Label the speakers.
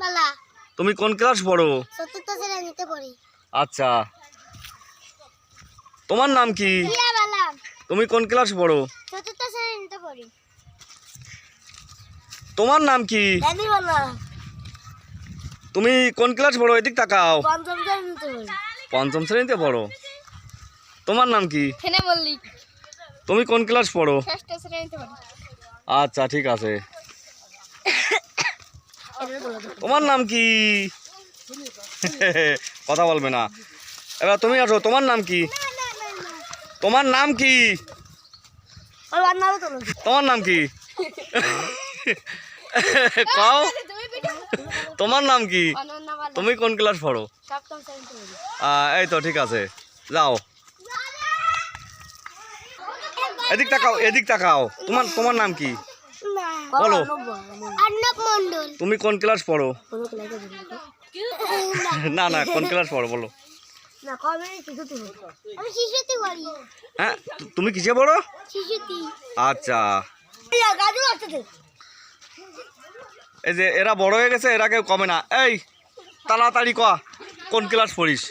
Speaker 1: বালা।
Speaker 2: তুমি কোন ক্লাস পড়ো?
Speaker 1: চতুর্থ শ্রেণীতে পড়ি।
Speaker 2: আচ্ছা, তোমার নাম কি?
Speaker 1: রিয়া বালা।
Speaker 2: তুমি কোন ক্লাস পড়ো?
Speaker 1: চতুর্থ শ্রেণীতে পড়ি।
Speaker 2: তোমার নাম কি?
Speaker 1: রানী বালা।
Speaker 2: তুমি কোন ক্লাস পড়ো? এদিক তাকাও।
Speaker 1: পঞ্চম শ্রেণীতে পড়ি।
Speaker 2: পঞ্চম শ্রেণীতে পড়ো। তোমার নাম কি?
Speaker 1: হেনা মল্লিক।
Speaker 2: তুমি কোন ক্লাস পড়ো?
Speaker 1: ষষ্ঠ শ্রেণীতে পড়ি।
Speaker 2: আচ্ছা, ঠিক আছে। তোমার নাম কি? কথা বলবে না। এবার তুমি আসো, তোমার নাম কি? তোমার নাম কি? তোমার নাম কি? কও, তোমার নাম কি? তুমি কোন ক্লাস পড়ো?
Speaker 1: সপ্তম শ্রেণীতে পড়ি।
Speaker 2: এই তো ঠিক আছে, যাও। এদিক তাকাও, এদিক তাকাও। তোমার নাম কি? বলো।
Speaker 1: অর্ণব মণ্ডল।
Speaker 2: তুমি কোন ক্লাস পড়ো? না না, কোন ক্লাস পড়ো বলো।
Speaker 1: আমি শিশুতে পড়ি।
Speaker 2: হ্যাঁ, তুমি কিসে পড়ো?
Speaker 1: শিশুতে।
Speaker 2: আচ্ছা, এই যে এরা বড় হয়ে গেছে, এরা কেউ কমে না। এই তাড়াতাড়ি কোন ক্লাস পড়িস?